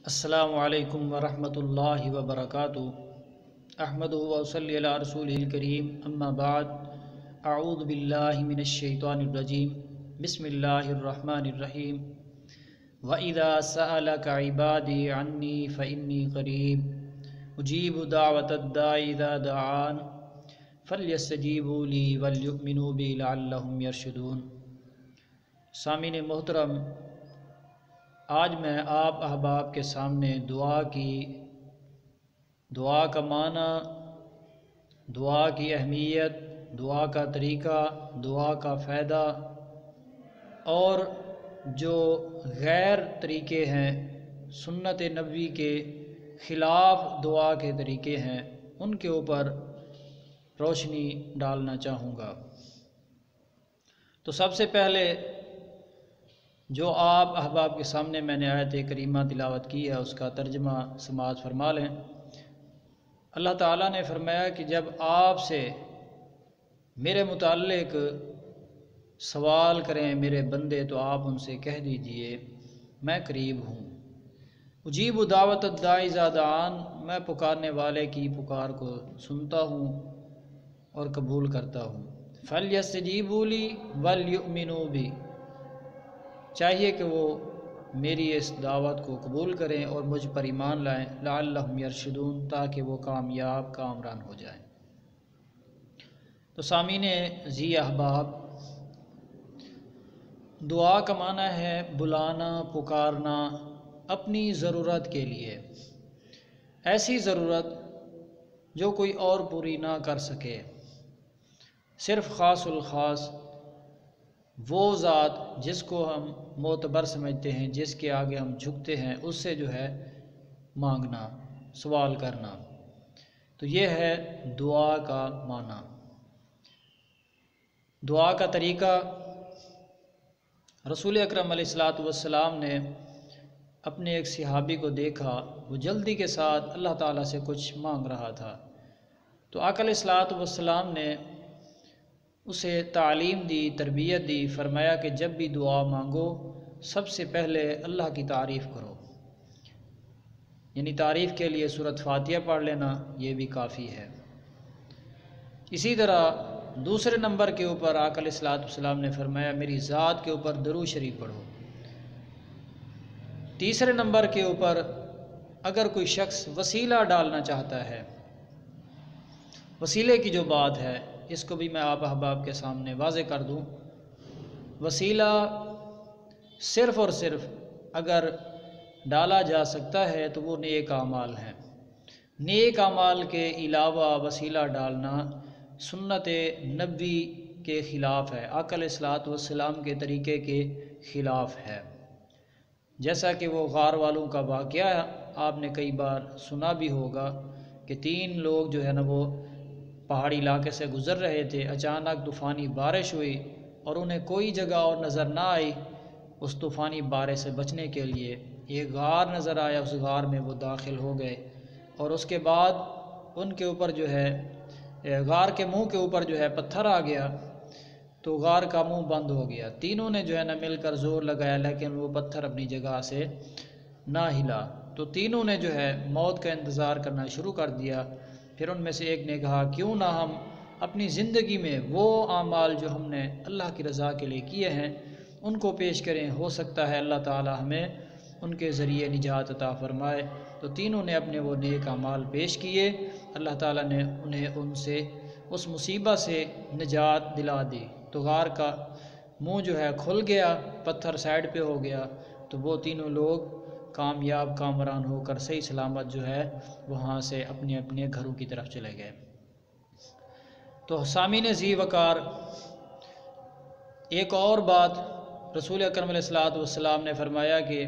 अस्सलामु अलैकुम वरहमतुल्लाहि वबरकातुहू अहमदुहु व उसल्ली अला रसूलिहिल करीम अम्मा बाद अऊज़ु बिल्लाहि मिनश शैतानिर रजीम बिस्मिल्लाहिर रहमानिर रहीम व इज़ा सअलका इबादी अन्नी फ़इन्नी क़रीब उजीबु दावतद दाई इज़ा दआन फ़ल्यस्तजीबू ली वलयुमिनू बी लअल्लहुम यरशुदून। सामीन मोहतरम, आज मैं आप अहबाब के सामने दुआ का माना, दुआ की अहमियत, दुआ का तरीक़ा, दुआ का फ़ायदा और जो गैर तरीक़े हैं, सुन्नत नबवी के ख़िलाफ़ दुआ के तरीक़े हैं, उनके ऊपर रोशनी डालना चाहूँगा। तो सबसे पहले जो आप अहबाब के सामने मैंने आयत करीमा तिलावत की है उसका तर्जमा समाअत फरमा लें। अल्लाह ताला ने फरमाया कि जब आपसे मेरे मुताल्लिक सवाल करें मेरे बंदे तो आप उनसे कह दीजिए मैं करीब हूँ। उजीबु दावतद दाई इज़ा दआन, मैं पुकारने वाले की पुकार को सुनता हूँ और कबूल करता हूँ। फ़ल्यस्तजीबू ली वलयुमिनू बी, चाहिए कि वो मेरी इस दावत को कबूल करें और मुझ पर ईमान लाएं, लअल्लहुम यरशुदून, ताकि वो कामरान हो जाएं। तो सामीने जी अहबाब, दुआ का माना है बुलाना, पुकारना अपनी ज़रूरत के लिए, ऐसी ज़रूरत जो कोई और पूरी ना कर सके। सिर्फ़ ख़ासुल ख़ास वो ज़ात जिसको हम मोतबर समझते हैं, जिसके आगे हम झुकते हैं, उससे जो है मांगना, सवाल करना। तो ये है दुआ का माना। दुआ का तरीक़ा, रसूल अकरम अलैहिस्सलातु वस्सलाम ने अपने एक सहाबी को देखा, वो जल्दी के साथ अल्लाह ताला से कुछ मांग रहा था। तो आका अलैहिस्सलातु वस्सलाम ने उसे तालीम दी, तरबियत दी, फरमाया कि जब भी दुआ मांगो सबसे पहले अल्लाह की तारीफ़ करो, यानी तारीफ़ के लिए सूरत फातिहा पढ़ लेना, ये भी काफ़ी है। इसी तरह दूसरे नंबर के ऊपर आका अलैहिस्सलातु वस्सलाम ने फरमाया मेरी ज़ात के ऊपर दरूद शरीफ पढ़ो। तीसरे नंबर के ऊपर अगर कोई शख्स वसीला डालना चाहता है, वसीले की जो बात है इसको भी मैं आप अहबाब के सामने वाज़े कर दूं। वसीला सिर्फ़ और सिर्फ़ अगर डाला जा सकता है तो वो नेक आमाल हैं। नेक आमाल के अलावा वसीला डालना सुन्नत नबवी के ख़िलाफ़ है, आका अलैहिस्सलातु वस्सलाम के तरीक़े के ख़िलाफ़ है। जैसा कि वो गार वालों का वाक़या आपने कई बार सुना भी होगा कि 3 लोग जो है ना वो पहाड़ी इलाके से गुज़र रहे थे, अचानक तूफ़ानी बारिश हुई और उन्हें कोई जगह और नज़र ना आई। उस तूफ़ानी बारिश से बचने के लिए एक गार नज़र आया, उस गार में वो दाखिल हो गए और उसके बाद उनके ऊपर जो है गार के मुंह के ऊपर जो है पत्थर आ गया, तो गार का मुंह बंद हो गया। तीनों ने जो है ना मिलकर ज़ोर लगाया लेकिन वो पत्थर अपनी जगह से ना हिला। तो तीनों ने जो है मौत का इंतज़ार करना शुरू कर दिया। फिर उनमें से एक ने कहा क्यों ना हम अपनी ज़िंदगी में वो आमाल जो हमने अल्लाह की रज़ा के लिए किए हैं उनको पेश करें, हो सकता है अल्लाह ताला हमें उनके ज़रिए निजात अता फ़रमाए। तो तीनों ने अपने वो नेक आमाल पेश किए, अल्लाह ताला ने उन्हें उनसे उस मुसीबत से निजात दिला दी। तो गार का मुँह जो है खुल गया, पत्थर साइड पे हो गया, तो वो तीनों लोग कामरान होकर सही सलामत जो है वहाँ से अपने अपने घरों की तरफ चले गए। तो सामीन ज़ी वकार, एक और बात रसूल अकरम अलैहिस्सलातु वस्सलाम ने फरमाया कि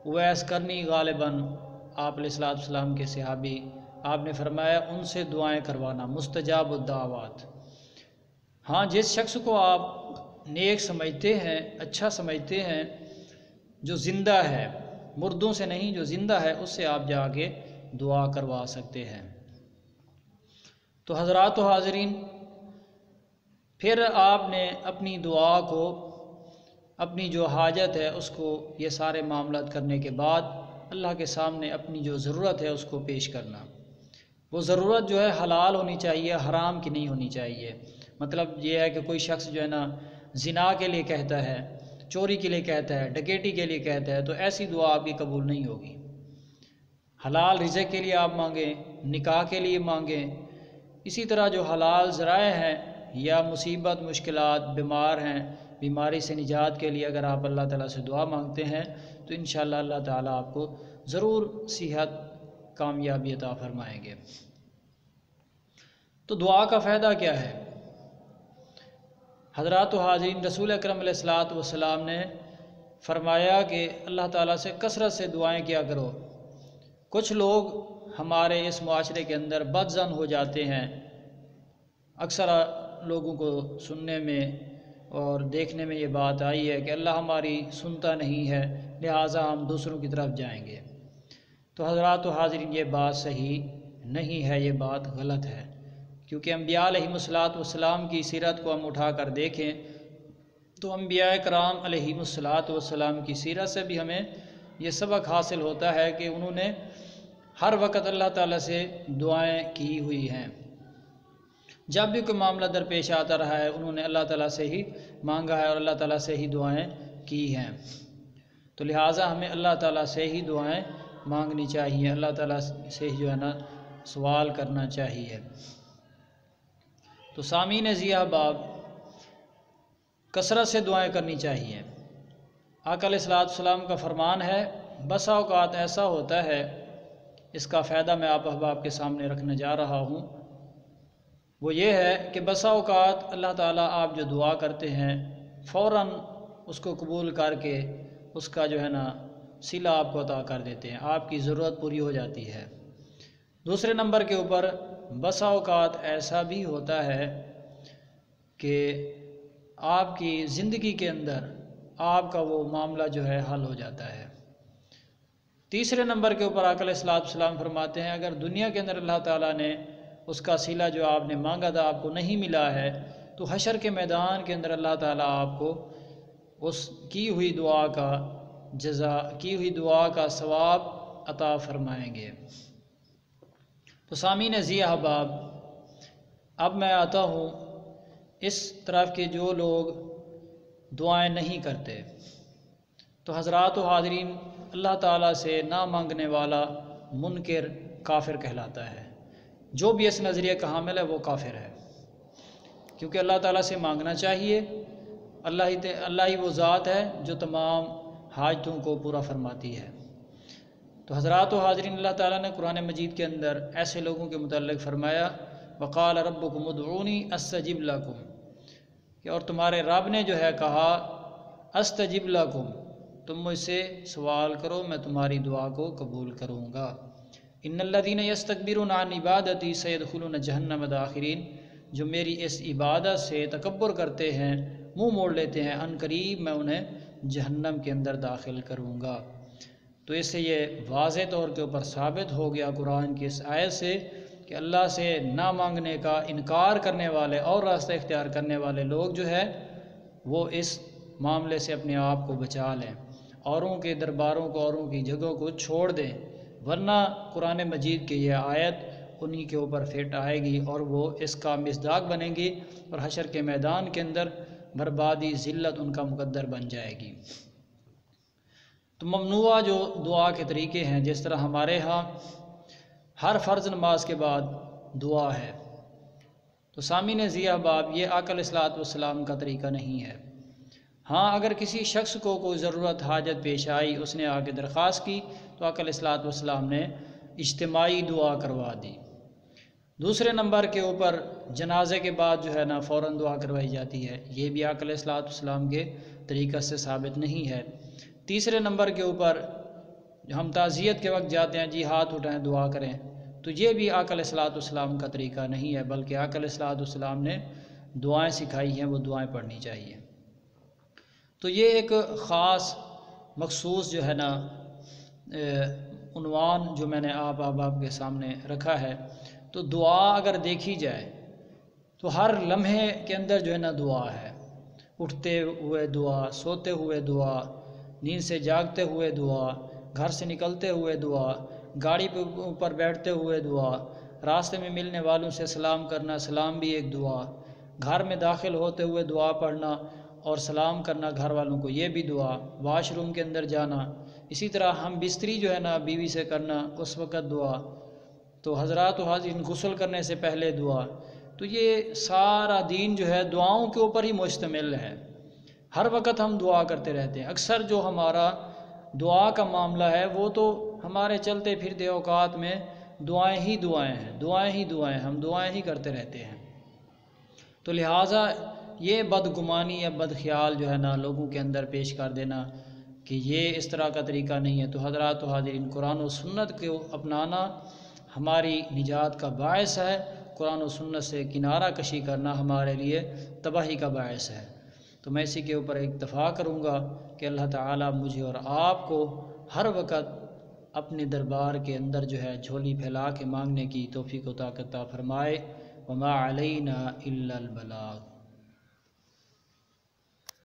उवैस करनी गालिबन, आप अलैहिस्सलातु वस्सलाम के सहाबी, आपने फरमाया उनसे दुआएं करवाना, मुस्तजाबुद दावात। हाँ, जिस शख्स को आप नेक समझते हैं, अच्छा समझते हैं, जो ज़िंदा है, मुर्दों से नहीं, जो ज़िंदा है उससे आप जाके दुआ करवा सकते हैं। तो हज़रात व हाज़रीन, फिर आपने अपनी दुआ को, अपनी जो हाजत है उसको, ये सारे मामलात करने के बाद अल्लाह के सामने अपनी जो ज़रूरत है उसको पेश करना। वो ज़रूरत जो है हलाल होनी चाहिए, हराम की नहीं होनी चाहिए। मतलब ये है कि कोई शख्स जो है ना ज़िना के लिए कहता है, चोरी के लिए कहता है, डकैती के लिए कहता है, तो ऐसी दुआ आपकी कबूल नहीं होगी। हलाल रिज़्क़ के लिए आप मांगें, निकाह के लिए मांगें। इसी तरह जो हलाल ज़राए हैं या मुसीबत मुश्किलात, बीमार हैं, बीमारी से निजात के लिए अगर आप अल्लाह ताला से दुआ मांगते हैं तो इंशाअल्लाह अल्लाह ताला आपको ज़रूर सेहत, कामयाबी अता फरमाएंगे। तो दुआ का फ़ायदा क्या है? हज़रात व हाज़रीन, रसूल अकरम अलैहिस्सलातु वस्सलाम ने फ़रमाया कि अल्लाह ताला से कसरत से दुआएं किया करो। कुछ लोग हमारे इस मुआशरे के अंदर बदज़न हो जाते हैं। अक्सर लोगों को सुनने में और देखने में ये बात आई है कि अल्लाह हमारी सुनता नहीं है, लिहाजा हम दूसरों की तरफ जाएंगे। तो हज़रात व हाज़रीन, ये बात सही नहीं है, ये बात गलत है। क्योंकि अम्बिया अलैहिमुस्सलातु वस्सलाम की सीरत को हम उठा कर देखें तो अम्बिया कराम अलैहिमुस्सलातु वस्सलाम की सीरत से भी हमें ये सबक हासिल होता है कि उन्होंने हर वक़्त अल्लाह ताला से दुआएं की हुई हैं। जब भी कोई मामला दरपेश आता रहा है उन्होंने अल्लाह ताला से ही मांगा है और अल्लाह ताला से ही दुआएं की हैं। तो लिहाजा हमें अल्लाह ताला से ही दुआएं मांगनी चाहिए, अल्लाह ताला से ही जो है ना सवाल करना चाहिए। तो सामीन ज़िया बाब, कसरत से दुआएं करनी चाहिए। आका अलैहिस्सलाम का फरमान है, बसा औक़ात ऐसा होता है, इसका फ़ायदा मैं आप अहबाब के सामने रखने जा रहा हूँ। वो ये है कि बसा औक़ात अल्लाह ताला आप जो दुआ करते हैं फ़ौरन उसको कबूल करके उसका जो है ना सिला आपको अता कर देते हैं, आपकी ज़रूरत पूरी हो जाती है। दूसरे नंबर के ऊपर बसा औक़ात ऐसा भी होता है कि आपकी ज़िंदगी के अंदर आपका वो मामला जो है हल हो जाता है। तीसरे नंबर के ऊपर आका अलैहिस्सलाम फरमाते हैं, अगर दुनिया के अंदर अल्लाह ताला ने उसका सिला जो आपने मांगा था आपको नहीं मिला है तो हशर के मैदान के अंदर अल्लाह ताला आपको उस की हुई दुआ का जज़ा, की हुई दुआ का सवाब अता फरमाएंगे। तो सामीन ज़िया अहबाब, अब मैं आता हूँ इस तरफ के जो लोग दुआएं नहीं करते। तो हज़रात व हाज़रीन, अल्लाह ताला से ना मांगने वाला मुनकिर काफिर कहलाता है। जो भी इस नज़रिए का हामिल है वो काफिर है, क्योंकि अल्लाह ताला से मांगना चाहिए। अल्लाह ही वो ज़ात है जो तमाम हाजतों को पूरा फरमाती है। तो हज़रात व हाज़रीन, अल्लाह ताला ने कुरान मजीद के अंदर ऐसे लोगों के मुतल्लिक़ फ़रमाया, वक़ाल रब्बुकुम उदऊनी अस्तजिब लकुम, कि और तुम्हारे रब ने जो है कहा अस्तजिब लकुम, तुम मुझसे सवाल करो मैं तुम्हारी दुआ को कबूल करूँगा। इन्नल्लज़ीना यस्तकबिरूना अन इबादती सयदखुलून जहन्नम दाखिरीन, जो मेरी इस इबादत से तकब्बुर करते हैं, मुँह मोड़ लेते हैं, अनकरीब मैं उन्हें जहन्नम के अंदर दाखिल करूँगा। तो इससे ये वाज़े तौर के ऊपर साबित हो गया कुरान की इस आयत से कि अल्लाह से ना मांगने का इनकार करने वाले और रास्ता इख्तियार करने वाले लोग जो है वो इस मामले से अपने आप को बचा लें, औरों के दरबारों को, औरों की जगहों को छोड़ दें, वरना कुरान मजीद की यह आयत उन्हीं के ऊपर फिट आएगी और वो इसका मिस्दाक बनेंगी और हशर के मैदान के अंदर बर्बादी, ज़िल्लत उनका मुकद्दर बन जाएगी। तो ममनुआ जो दुआ के तरीके हैं, जिस तरह हमारे यहाँ हर फ़र्ज़ नमाज के बाद दुआ है, तो सामीन ज़िया बाब, ये आका अलैहिस्सलाम का तरीका नहीं है। हाँ, अगर किसी शख्स को कोई ज़रूरत हाजत पेश आई, उसने आके दरख्वास्त की तो आका अलैहिस्सलाम ने इज्तिमाई दुआ करवा दी। दूसरे नंबर के ऊपर जनाजे के बाद जो है ना फ़ौरन दुआ करवाई जाती है, ये भी आका अलैहिस्सलाम के तरीक़ा से साबित नहीं है। तीसरे नंबर के ऊपर हम ताज़ियत के वक्त जाते हैं, जी हाथ उठाएं दुआ करें, तो ये भी आका अलैहिस्सलाम का तरीक़ा नहीं है, बल्कि आका अलैहिस्सलाम ने दुआएं सिखाई हैं, वो दुआएं पढ़नी चाहिए। तो ये एक ख़ास मखसूस जो है ना उन्वान जो मैंने आप के सामने रखा है। तो दुआ अगर देखी जाए तो हर लम्हे के अंदर जो है ना दुआ है। उठते हुए दुआ, सोते हुए दुआ, नींद से जागते हुए दुआ, घर से निकलते हुए दुआ, गाड़ी पे ऊपर बैठते हुए दुआ, रास्ते में मिलने वालों से सलाम करना, सलाम भी एक दुआ, घर में दाखिल होते हुए दुआ पढ़ना और सलाम करना घर वालों को, ये भी दुआ, वाशरूम के अंदर जाना, इसी तरह हम बिस्तरी जो है ना बीवी से करना उस वक़्त दुआ, तो हज़रात व हाज़रीन गुस्ल करने से पहले दुआ। तो ये सारा दीन जो है दुआओं के ऊपर ही मुश्तमिल है। हर वक्त हम दुआ करते रहते हैं। अक्सर जो हमारा दुआ का मामला है वो तो हमारे चलते फिरते औकात में दुआएं ही दुआएं हैं, दुआएं ही दुआएं, हम दुआएं ही करते रहते हैं। तो लिहाजा ये बदगुमानी या बदख्याल जो है ना लोगों के अंदर पेश कर देना कि ये इस तरह का तरीका नहीं है, तो हज़रात व हाज़रीन कुरान और सुन्नत को अपनाना हमारी निजात का बायस है। कुरान और सुन्नत से किनारा कशी करना हमारे लिए तबाही का बायस है। तो मैं इसी के ऊपर इत्तफ़ा करूँगा कि अल्लाह ताला मुझे और आपको हर वक़्त अपने दरबार के अंदर जो है झोली फैला के मांगने की तौफ़ीक़ व ताक़त अता फ़रमाए। वमा अलैना इल्लल बलाग।